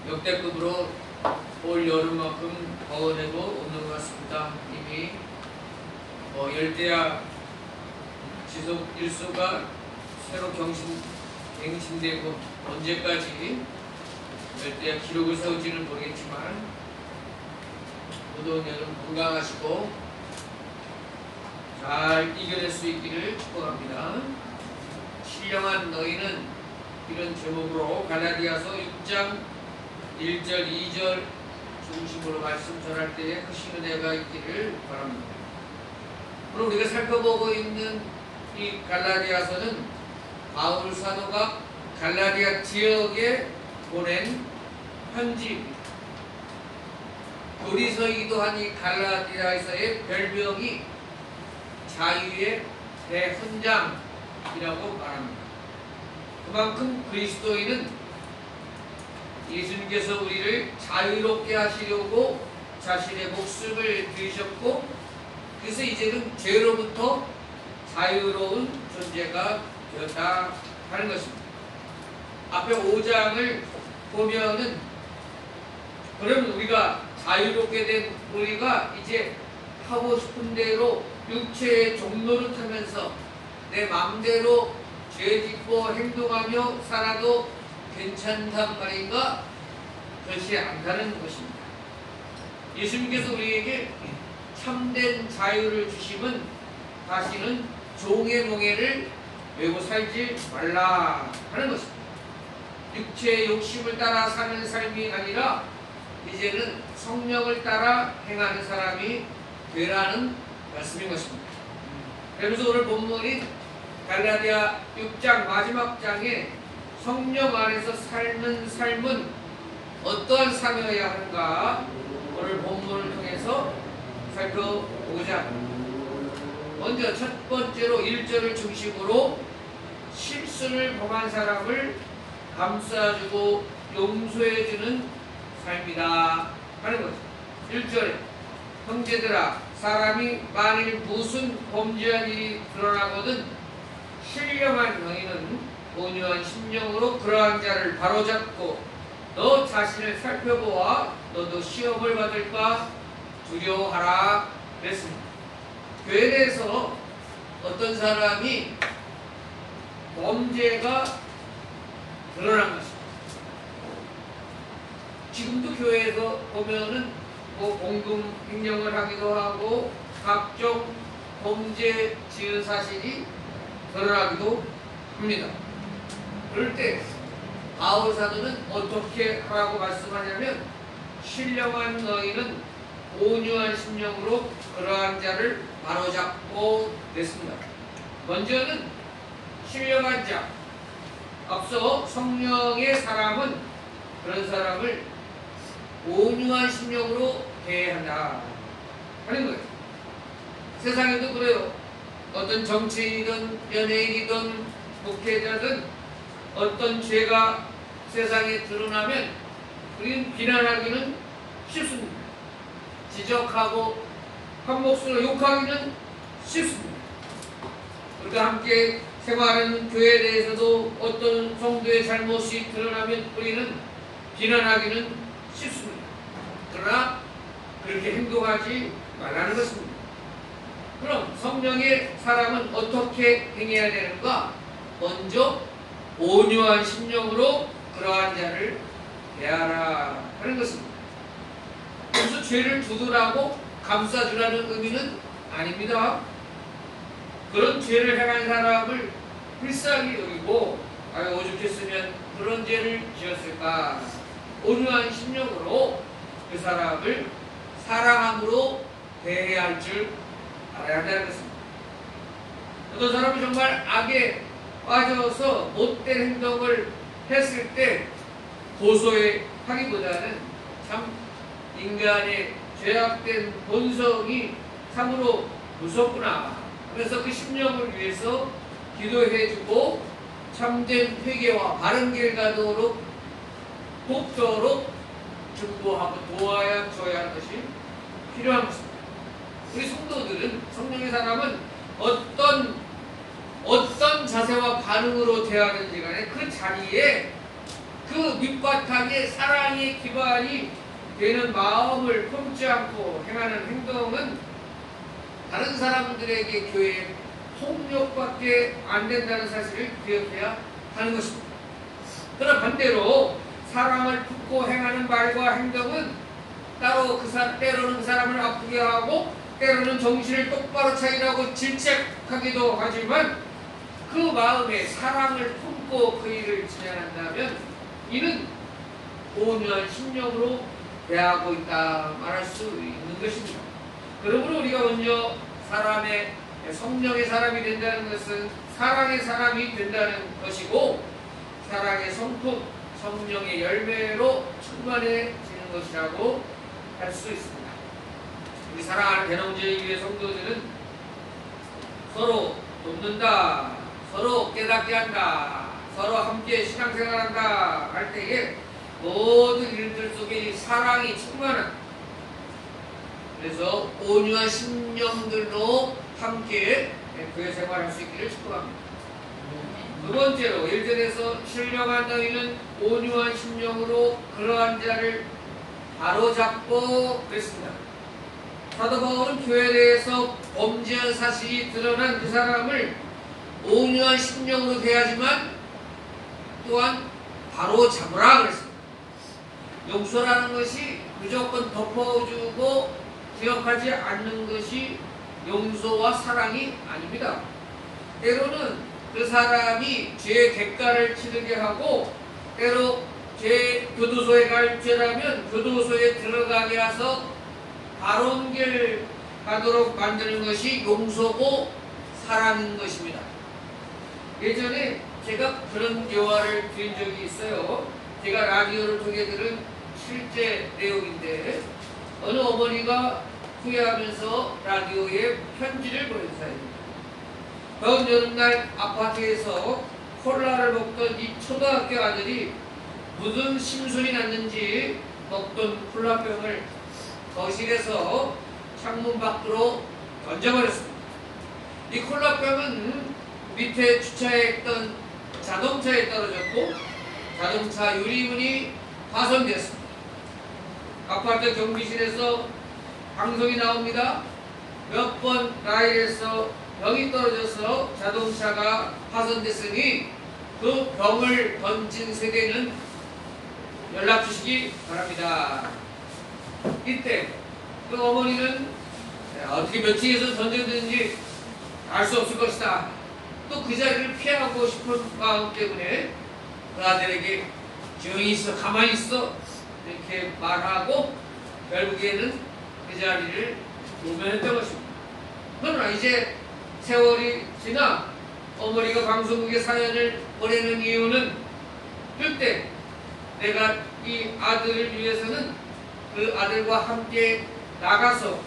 역대급으로 올 여름만큼 더워내고 없는 것 같습니다. 이미 열대야 지속 일수가 새로 갱신되고 언제까지 열대야 기록을 세울지는 모르겠지만 모두 여러분 건강하시고 잘 이겨낼 수 있기를 축복합니다. 신령한 너희는 이런 제목으로 갈라디아서 6장 1절 2절 중심으로 말씀 전할 때에 크신 은혜가 있기를 바랍니다. 오늘 우리가 살펴보고 있는 이 갈라디아서는 바울 사도가 갈라디아 지역에 보낸 편지입니다. 교리서이기도 한 이 갈라디아서의 별명이 자유의 대훈장이라고 말합니다. 그만큼 그리스도인은 예수님께서 우리를 자유롭게 하시려고 자신의 목숨을 들이셨고 그래서 이제는 죄로부터 자유로운 존재가 되었다 하는 것입니다. 앞에 5장을 보면은 그러면 우리가 자유롭게 된 우리가 이제 하고 싶은 대로 육체의 종로를 타면서 내 마음대로 죄 짓고 행동하며 살아도 괜찮단 말인가? 그렇지 않다는 것입니다. 예수님께서 우리에게 참된 자유를 주심은 다시는 종의 몽해를 메고 살지 말라 하는 것입니다. 육체의 욕심을 따라 사는 삶이 아니라 이제는 성령을 따라 행하는 사람이 되라는 말씀인 것입니다. 그래서 오늘 본문인 갈라디아 6장 마지막 장에 성령 안에서 삶은 삶은 어떠한 삶이어야 하는가 오늘 본문을 통해서 살펴보자. 먼저 첫 번째로 1절을 중심으로 실수를 범한 사람을 감싸주고 용서해주는 삶이다 하는 거죠. 1절에 형제들아 사람이 만일 무슨 범죄한 일이 드러나거든 신령한 너희는 온유한 심령으로 그러한 자를 바로잡고 너 자신을 살펴보아 너도 시험을 받을까 두려워하라 그랬습니다. 교회 내에서 어떤 사람이 범죄가 드러난 것입니다. 지금도 교회에서 보면은 공금 횡령을 하기도 하고 각종 범죄 지은 사실이 드러나기도 합니다. 그럴 때 바울 사도는 어떻게 하라고 말씀하냐면 신령한 너희는 온유한 심령으로 그러한 자를 바로잡고 냈습니다. 먼저는 신령한 자, 앞서 성령의 사람은 그런 사람을 온유한 심령으로 대해야 한다 하는 거예요. 세상에도 그래요. 어떤 정치인이든 연예인이든 목회자든 어떤 죄가 세상에 드러나면 우리는 비난하기는 쉽습니다. 지적하고 한 목소리로 욕하기는 쉽습니다. 우리가 함께 생활하는 교회에 대해서도 어떤 성도의 잘못이 드러나면 우리는 비난하기는 쉽습니다. 그러나 그렇게 행동하지 말라는 것입니다. 그럼 성령의 사람은 어떻게 행해야 되는가? 먼저 온유한 심령으로 그러한 자를 대하라 하는 것입니다. 그래서 죄를 두드라고 감싸주라는 의미는 아닙니다. 그런 죄를 행한 사람을 불쌍히 여기고 오죽했으면 그런 죄를 지었을까? 온유한 심령으로 그 사람을 사랑함으로 대해야 할 줄 알아야 한다는 것입니다. 어떤 사람은 정말 악에 빠져서 못된 행동을 했을 때 고소하기보다는 참 인간의 죄악된 본성이 참으로 무섭구나 하면서 그 심령을 위해서 기도해주고 참된 회개와 바른 길 가도록 돕도록 중보하고 도와줘야 하는 것이 필요한 것입니다. 우리 성도들은 성령의 사람은 어떤 자세와 반응으로 대하는지 간에 그 자리에 그 그 밑바탕에 사랑의 기반이 되는 마음을 품지 않고 행하는 행동은 다른 사람들에게 교회에 폭력밖에 안 된다는 사실을 기억해야 하는 것입니다. 그러나 반대로 사랑을 품고 행하는 말과 행동은 따로 때로는 그 사람을 아프게 하고 때로는 정신을 똑바로 차리라고 질책하기도 하지만 그 마음에 사랑을 품고 그 일을 진행한다면 이는 온유한 심령으로 대하고 있다 말할 수 있는 것입니다. 그러므로 우리가 먼저 사람의 성령의 사람이 된다는 것은 사랑의 사람이 된다는 것이고 사랑의 성품, 성령의 열매로 충만해지는 것이라고 할 수 있습니다. 우리 사랑하는 대농제일교회 성도들은 서로 돕는다, 서로 깨닫게 한다, 서로 함께 신앙생활한다 할 때에 모든 일들 속에 사랑이 충만한, 그래서 온유한 심령들로 함께 교회 생활할 수 있기를 축복합니다. 두 번째로 1절에서 신령한 너희는 온유한 심령으로 그러한 자를 바로잡고 그랬습니다. 사도 바울은 교회에 대해서 범죄한 사실이 드러난 그 사람을 온유한 심령으로 대하지만 또한 바로잡으라 그랬습니다. 용서라는 것이 무조건 덮어주고 기억하지 않는 것이 용서와 사랑이 아닙니다. 때로는 그 사람이 죄의 대가를 치르게 하고 때로 죄 교도소에 갈 죄라면 교도소에 들어가게 해서 바른 길 가도록 만드는 것이 용서고 사랑인 것입니다. 예전에 제가 그런 묘화를 드린 적이 있어요. 제가 라디오를 통해 들은 실제 내용인데 어느 어머니가 후회하면서 라디오에 편지를 보내주세요. 더운 여름날 아파트에서 콜라를 먹던 이 초등학교 아들이 무슨 심술이 났는지 먹던 콜라병을 거실에서 창문 밖으로 던져버렸습니다. 이 콜라병은 밑에 주차했던 자동차에 떨어졌고 자동차 유리문이 파손되었습니다. 아파트 경비실에서 방송이 나옵니다. 몇 번 라일에서 병이 떨어져서 자동차가 파손됐으니 그 병을 던진 세대는 연락 주시기 바랍니다. 이때 그 어머니는 어떻게 몇 층에서 던졌는지 알 수 없을 것이다. 또 그 자리를 피하고 싶은 마음 때문에 그 아들에게 조용히 있어, 가만히 있어 이렇게 말하고 결국에는 그 자리를 모면했던 것입니다. 그러나 이제 세월이 지나 어머니가 방송국에 사연을 보내는 이유는 그때 내가 이 아들을 위해서는 그 아들과 함께 나가서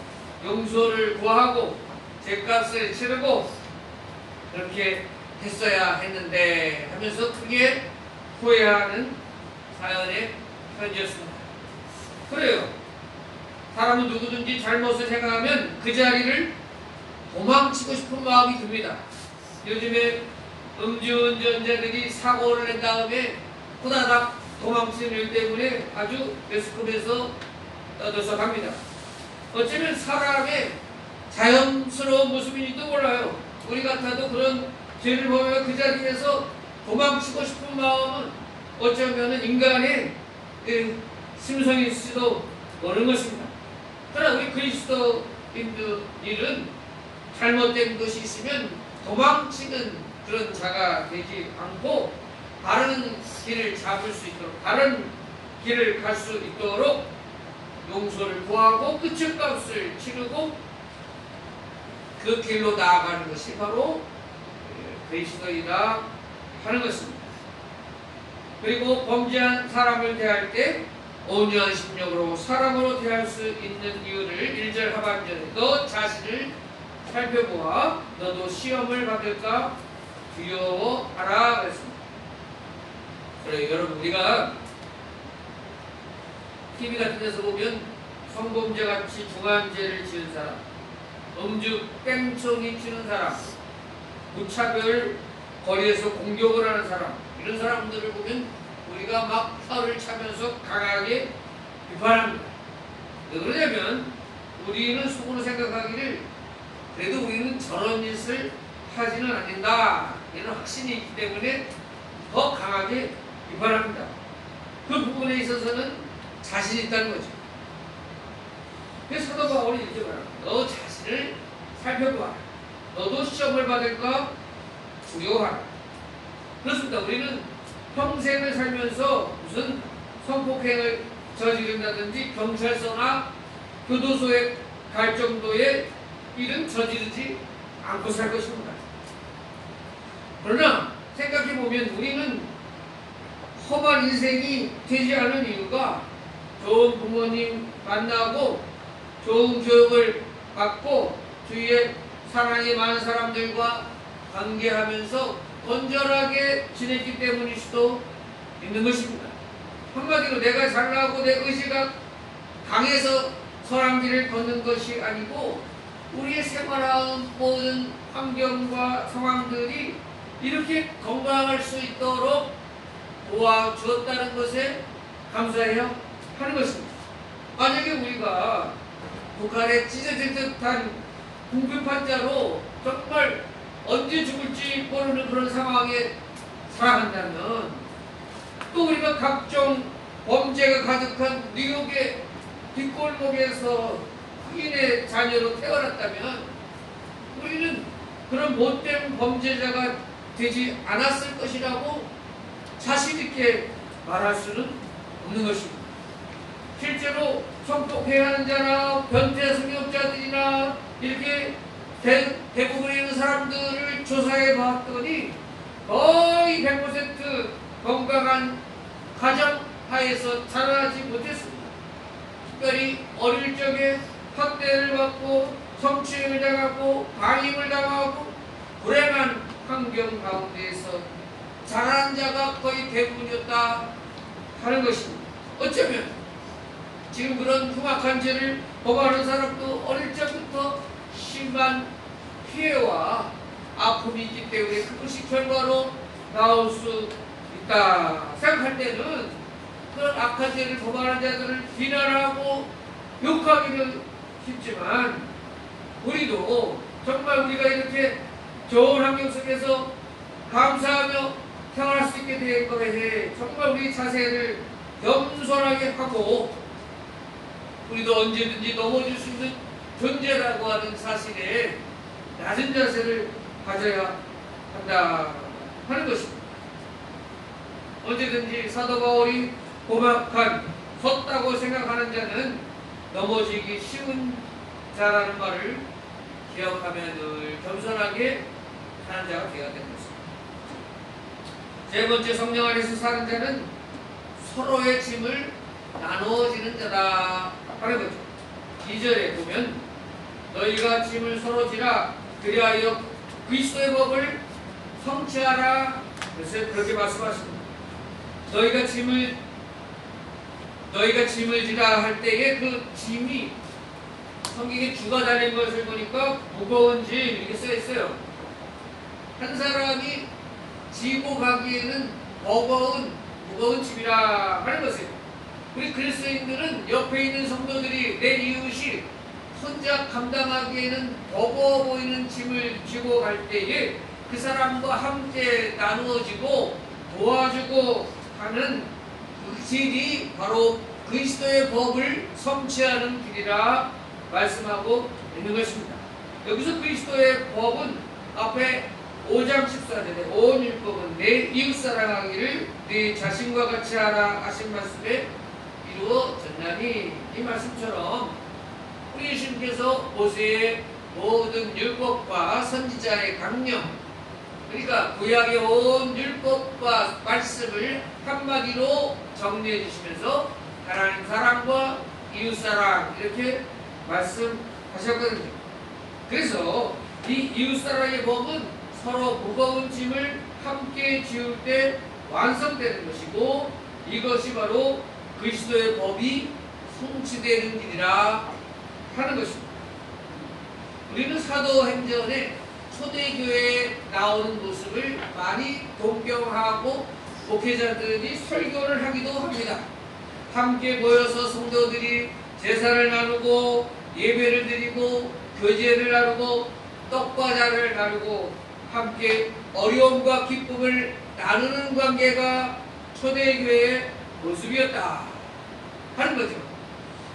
용서를 구하고 죗값을 치르고 그렇게 했어야 했는데 하면서 크게 후회하는 사연의 편지였습니다. 그래요. 사람은 누구든지 잘못을 행하면 그 자리를 도망치고 싶은 마음이 듭니다. 요즘에 음주운전자들이 사고를 낸 다음에 후다닥 도망치는 일 때문에 아주 매스컴에서 떠들썩 합니다. 어쩌면 사람의 자연스러운 모습인지도 몰라요. 우리 같아도 그런 죄를 보면 그 자리에서 도망치고 싶은 마음은 어쩌면 인간의 심성일지도 모르는 것입니다. 그러나 우리 그리스도인들은 잘못된 것이 있으면 도망치는 그런 자가 되지 않고 다른 길을 잡을 수 있도록, 다른 길을 갈 수 있도록 용서를 구하고 끝을 값을 치르고 그 길로 나아가는 것이 바로 그리스도이다 하는 것입니다. 그리고 범죄한 사람을 대할 때 온유한 심령으로 사랑으로 대할 수 있는 이유를 1절 하반절에 너 자신을 살펴보아 너도 시험을 받을까 두려워하라 그랬습니다. 그래 여러분, 우리가 TV 같은 데서 보면 성범죄같이 중환죄를 지은 사람, 음주 뺑총이 치는 사람, 무차별 거리에서 공격을 하는 사람, 이런 사람들을 보면 우리가 막 혀를 차면서 강하게 비판합니다. 왜 그러냐면 우리는 속으로 생각하기를 그래도 우리는 저런 짓을 하지는 않는다 이런 확신이 있기 때문에 더 강하게 비판합니다. 그 부분에 있어서는 자신이 있다는 거죠. 그래서 사도 바울이 이렇게 말합니다. 너 자신을 살펴보아라. 너도 시험을 받을까 두려워하라. 그렇습니다. 우리는 평생을 살면서 무슨 성폭행을 저지른다든지 경찰서나 교도소에 갈 정도의 일은 저지르지 않고 살 것입니다. 그러나 생각해보면 우리는 험한 인생이 되지 않은 이유가 좋은 부모님 만나고 좋은 교육을 받고 주위에 사랑이 많은 사람들과 관계하면서 건전하게 지냈기 때문일 수도 있는 것입니다. 한마디로 내가 잘나고 내 의지가 강해서 선한 길을 걷는 것이 아니고 우리의 생활하는 모든 환경과 상황들이 이렇게 건강할 수 있도록 도와주었다는 것에 감사해야 하는 것입니다. 만약에 우리가 북한에 찢어질 듯한 궁핍환자로 정말 언제 죽을지 모르는 그런 상황에 살아간다면 또 우리가 각종 범죄가 가득한 뉴욕의 뒷골목에서 흑인의 자녀로 태어났다면 우리는 그런 못된 범죄자가 되지 않았을 것이라고 자신 있게 말할 수는 없는 것입니다. 실제로 성폭행하는 자나 변태 성역자들이나 이렇게 대부분의 있는 사람들을 조사해 봤더니 거의 100% 건강한 가정 하에서 자라지 못했습니다. 특별히 어릴 적에 학대를 받고 성추행을 당하고 방임을 당하고 불행한 환경 가운데에서 자란 자가 거의 대부분이었다 하는 것입니다. 어쩌면 지금 그런 흉악한 죄를 범하는 사람도 어릴 적부터 심한 피해와 아픔이 있기 때문에 그것이 결과로 나올 수 있다 생각할 때는 그런 악한 죄를 범하는 자들을 비난하고 욕하기는 쉽지만 우리도 정말 우리가 이렇게 좋은 환경 속에서 감사하며 생활할 수 있게 될 거에 정말 우리 자세를 겸손하게 하고 우리도 언제든지 넘어질 수 있는 존재라고 하는 사실에 낮은 자세를 가져야 한다 하는 것입니다. 언제든지 사도 바울이 고막한 섰다고 생각하는 자는 넘어지기 쉬운 자라는 말을 기억하며 늘 겸손하게 사는 자가 되어야 되는 것입니다. 세 번째, 성령 안에서 사는 자는 서로의 짐을 나누어지는 자다 하는 거죠. 2절에 보면 너희가 짐을 서로 지라 그리하여 그리스도의 법을 성취하라. 그래서 그렇게 말씀하십니다. 너희가 짐을 지라 할 때에 그 짐이 성경에 주가 달린 것을 보니까 무거운 짐 이렇게 써 있어요. 한 사람이 지고 가기에는 무거운 짐이라 하는 것이에요. 우리 그리스도인들은 옆에 있는 성도들이 내 이웃이 혼자 감당하기에는 버거워 보이는 짐을 지고 갈 때에 그 사람과 함께 나누어지고 도와주고 하는 그 길이 바로 그리스도의 법을 성취하는 길이라 말씀하고 있는 것입니다. 여기서 그리스도의 법은 앞에 5장 14절에 온 율법은 내 이웃 사랑하기를 네 자신과 같이 하라 하신 말씀에 이루어졌나니, 이 말씀처럼 우리 예수님께서 모세의 모든 율법과 선지자의 강령, 그러니까 구약의 온 율법과 말씀을 한마디로 정리해 주시면서 하나님 사랑과 이웃 사랑 이렇게 말씀하셨거든요. 그래서 이 이웃 사랑의 법은 서로 무거운 짐을 함께 지울 때 완성되는 것이고, 이것이 바로 그리스도의 법이 성취되는 길이라 하는 것입니다. 우리는 사도행전에 초대교회에 나오는 모습을 많이 동경하고 목회자들이 설교를 하기도 합니다. 함께 모여서 성도들이 제사를 나누고 예배를 드리고 교제를 나누고 떡과자를 나누고 함께 어려움과 기쁨을 나누는 관계가 초대교회의 모습이었다 하는 거죠.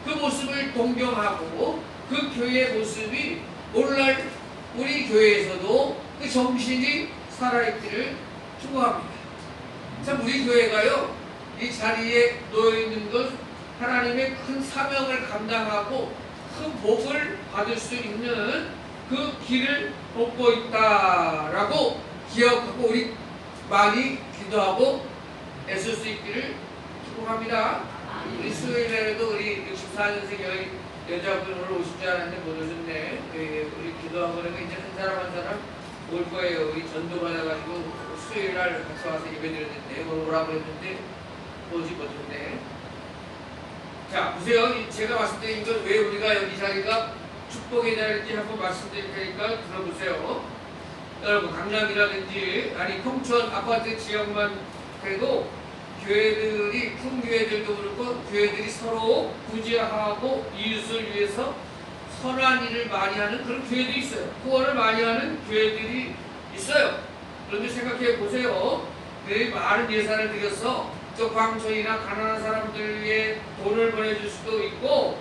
그 모습을 동경하고 그 교회의 모습이 오늘날 우리 교회에서도 그 정신이 살아있기를 축복합니다. 참 우리 교회가요, 이 자리에 놓여있는 것 하나님의 큰 사명을 감당하고 큰 복을 받을 수 있는 그 길을 걷고 있다라고 기억하고 우리 많이 기도하고 애쓸 수 있기를 축복합니다. 우리 수요일에도 우리 64년생 여자분 오늘 오실 줄 알았는데 못 오셨네. 우리 기도하고 이제 한 사람 한 사람 올 거예요. 우리 전도 받아가지고 수요일날 같이 와서 예배 드렸는데 오라고 했는데 오지 못했네. 자, 보세요. 제가 봤을 때 이거 왜 우리가 여기 자리가 축복의 자리인지 한번 말씀드릴 테니까 들어보세요. 여러분, 강남이라든지 아니 평촌 아파트 지역만 해도 교회들이 큰 교회들도 그렇고 교회들이 서로 구제하고 이웃을 위해서 선한 일을 많이 하는 그런 교회들이 있어요. 후원을 많이 하는 교회들이 있어요. 그런데 생각해 보세요. 많은 예산을 들여서 저 광촌이나 가난한 사람들 위해 돈을 보내줄 수도 있고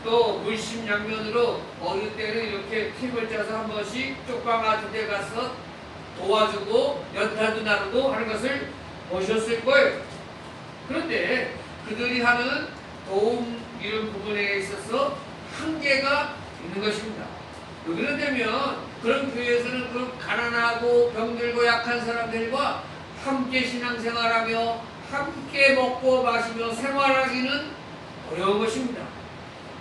또 물심양면으로 어느 때는 이렇게 팀을 짜서 한 번씩 쪽방 같은 데 가서 도와주고 연탄도 나누고 하는 것을 보셨을 거예요. 그런데 그들이 하는 도움 이런 부분에 있어서 한계가 있는 것입니다. 그런다면 그런 교회에서는 그 가난하고 병들고 약한 사람들과 함께 신앙생활하며 함께 먹고 마시며 생활하기는 어려운 것입니다.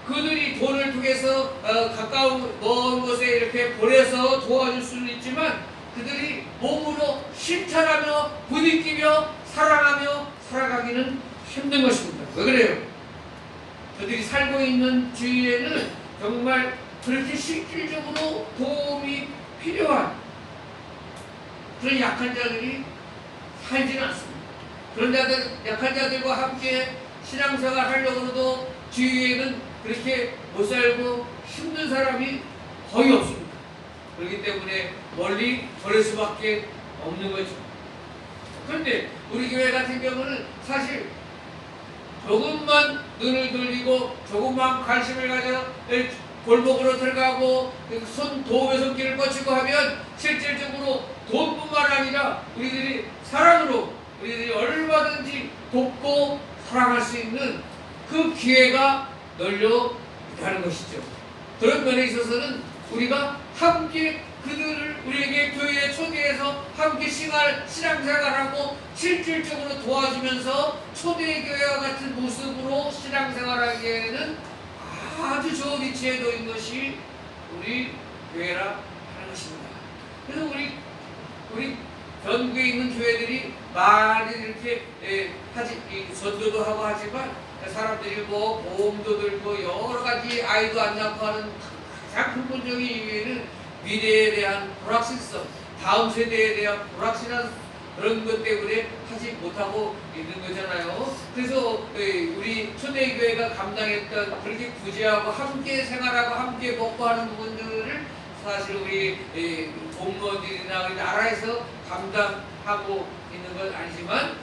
그들이 돈을 통해서 가까운 먼 곳에 이렇게 보내서 도와줄 수는 있지만 그들이 몸으로 실천하며 부딪히며 사랑하며 살아가기는 힘든 것입니다. 왜 그래요? 그들이 살고 있는 주위에는 정말 그렇게 실질적으로 도움이 필요한 그런 약한 자들이 살지는 않습니다. 그런 자들, 약한 자들과 함께 신앙생활 하려고 해도 주위에는 그렇게 못 살고 힘든 사람이 거의 없습니다. 그렇기 때문에 멀리 보낼 수밖에 없는 거죠. 그런데 우리 교회 같은 경우는 사실 조금만 눈을 돌리고 조금만 관심을 가져 골목으로 들어가고 도움의 손길을 뻗치고 하면 실질적으로 돈뿐만 아니라 우리들이 사랑으로 우리들이 얼마든지 돕고 사랑할 수 있는 그 기회가 널려 있다는 것이죠. 그런 면에 있어서는 우리가 함께 그들을 우리에게 교회에 초대해서 함께 신앙생활하고 실질적으로 도와주면서 초대교회와 같은 모습으로 신앙생활하기에는 아주 좋은 위치에 놓인 것이 우리 교회라 하는 것입니다. 그래서 우리 전국에 있는 교회들이 많이 이렇게 전도도 하고 하지만 사람들이 뭐 보험도 들고 여러 가지 아이도 안 낳고 하는 가장 근본적인 이유에는 미래에 대한 불확실성, 다음 세대에 대한 불확실한 그런 것 때문에 하지 못하고 있는 거잖아요. 그래서 우리 초대교회가 감당했던 그렇게 구제하고 함께 생활하고 함께 먹고 하는 부분들을 사실 우리 공무원들이나 우리 나라에서 감당하고 있는 건 아니지만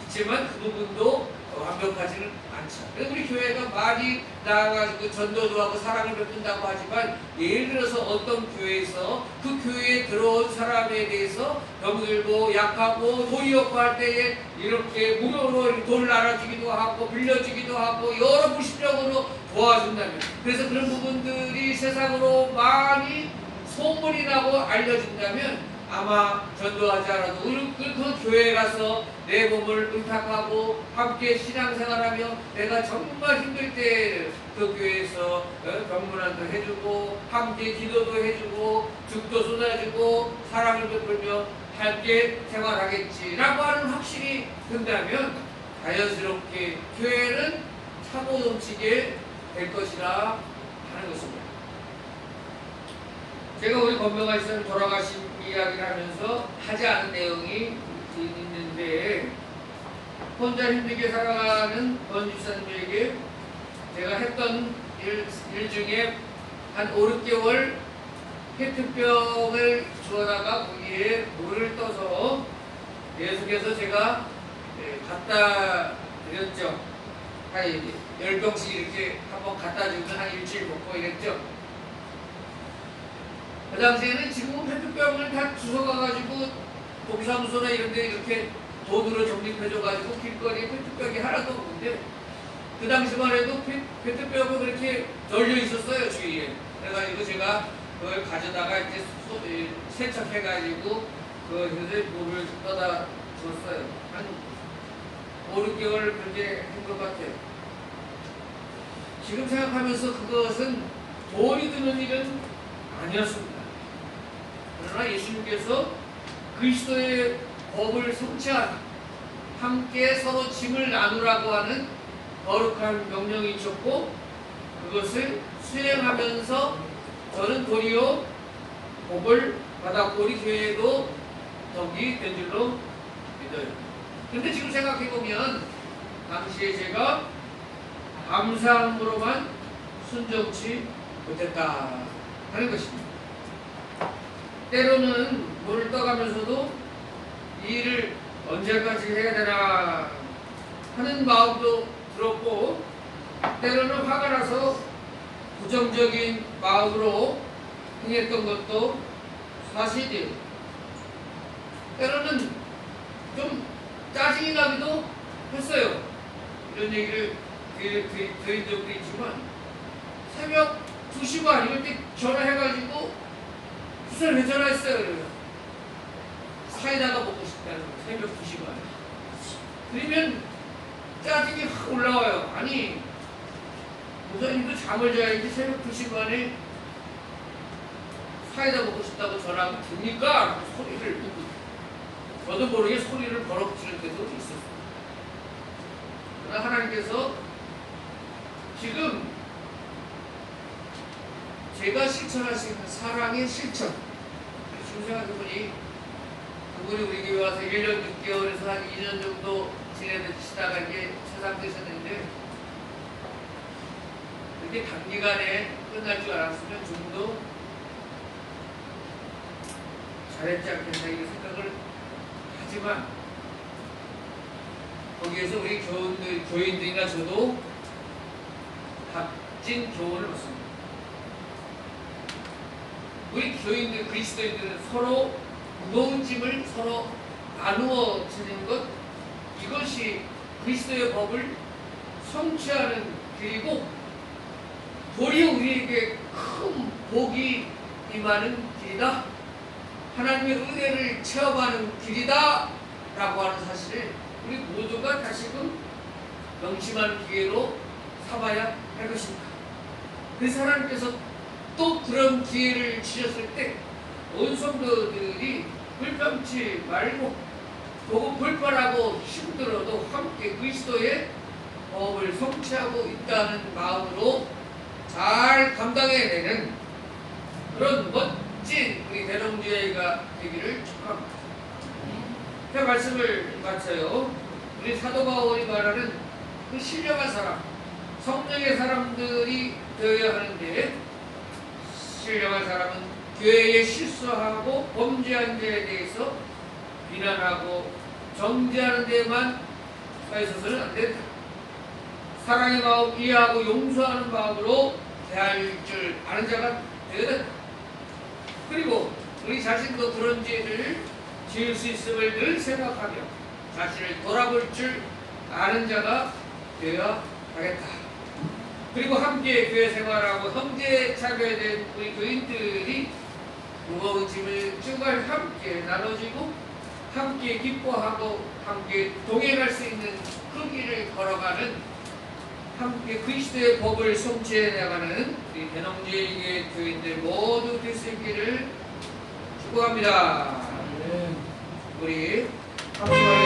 있지만 그 부분도 완벽하지는 않죠. 그래서 우리 교회가 많이 나아가지고 전도도 하고 사랑을 베푼다고 하지만 예를 들어서 어떤 교회에서 그 교회에 들어온 사람에 대해서 병들고 약하고 돈이 없고 할 때에 이렇게 무료로 돈을 나눠주기도 하고 빌려주기도 하고 여러 무심적으로 도와준다면 그래서 그런 부분들이 세상으로 많이 소문이 나고 알려진다면 아마 전도하지 않아도 그 교회에 가서 내 몸을 의탁하고 함께 신앙생활하며 내가 정말 힘들 때 그 교회에서 병문안도 해주고 함께 기도도 해주고 죽도 쏟아주고 사랑을 베풀며 함께 생활하겠지라고 하는 확신이 든다면 자연스럽게 교회는 차고 넘치게 될 것이라 하는 것입니다. 제가 우리 권명아 씨는 돌아가신 이야기를 하면서 하지 않은 내용이 있는데 혼자 힘들게 살아가는 권집사님에게 제가 했던 일 중에 한 5, 6개월 페트병을 주워다가 거기에 물을 떠서 계속해서 제가 갖다 드렸죠. 한 10병씩 이렇게 한번 갖다 주면 한 일주일 먹고 이랬죠. 그 당시에는 지금은 페트병을 다 주워가가지고 동사무소나 이런 데 이렇게 돈으로 적립해줘가지고 길거리에 페트병이 하나도 없는데 그 당시만 해도 페트병은 그렇게 널려 있었어요, 주위에. 그래가지고 제가 그걸 가져다가 이제 세척해가지고 그것에 물을 떠다 줬어요. 한 5, 6개월 그렇게 한 것 같아요. 지금 생각하면서 그것은 돈이 드는 일은 아니었습니다. 그러나 예수님께서 그리스도의 법을 성취한 함께 서로 짐을 나누라고 하는 거룩한 명령이 있었고 그것을 수행하면서 저는 도리어 복을 받았고 우리 교회에도 덕이 된 줄로 믿어요. 근데 지금 생각해보면 당시에 제가 감사함으로만 순종치 못했다 하는 것입니다. 때로는 물을 떠가면서도 이 일을 언제까지 해야 되나 하는 마음도 들었고 때로는 화가 나서 부정적인 마음으로 행했던 것도 사실이에요. 때로는 좀 짜증이 나기도 했어요. 이런 얘기를 드린 적도 있지만 새벽 2시 반 이럴 때 전화해가지고 무슨 왜 전화했어요? 그래요. 사이다가 먹고 싶다는 거예요. 새벽 2시 반. 그러면 짜증이 확 올라와요. 아니 목사님도 잠을 자야지 새벽 2시 반에 사이다 먹고 싶다고 전화하면 됩니까? 소리를 저도 모르게 소리를 버럭 지를 때도 있었어요. 그러나 하나님께서 지금 제가 실천하시는 사랑의 실천 지금 생각해보니 그분이 우리 교회 와서 1년 6개월에서 한 2년 정도 지내시다가 이제 세상 되셨는데 그렇게 단기간에 끝날 줄 알았으면 좀 더 잘했지 않겠나 이런 생각을 하지만 거기에서 우리 교인들이나 저도 값진 교훈을 얻습니다. 우리 교인들, 그리스도인들은 서로 무거운 짐을 서로 나누어 지는 것 이것이 그리스도의 법을 성취하는 길이고 도리어 우리에게 큰 복이 임하는 길이다. 하나님의 은혜를 체험하는 길이다 라고 하는 사실을 우리 모두가 다시금 명심하는 기회로 삼아야 할 것입니다. 그래서 하나님께서 또 그런 기회를 주셨을 때 온 성도들이 불평치 말고 혹은 불편하고 힘들어도 함께 그리스도의 법을 성취하고 있다는 마음으로 잘 감당해내는 그런 멋진 우리 대동교회가 되기를 축하합니다. 그 말씀을 마쳐요. 우리 사도 바울이 말하는 그 신령한 사람, 성령의 사람들이 되어야 하는데 신령한 사람은 교회에 실수하고 범죄한 자에 대해서 비난하고 정죄하는 데만 서 있어서는 안 된다. 사랑의 마음, 이해하고 용서하는 마음으로 대할 줄 아는 자가 되어야 된다. 그리고 우리 자신도 그런 죄를 지을 수 있음을 늘 생각하며 자신을 돌아볼 줄 아는 자가 되어야 하겠다. 그리고 함께 교회 생활하고 형제 자매된 우리 교인들이 무거운 짐을 주말 함께 나눠주고 함께 기뻐하고 함께 동행할 수 있는 그 길을 걸어가는 함께 그리스도의 법을 성취해 나가는 우리 대농제일교회 교인들 모두 될 수 있기를 축복합니다. 우리 함께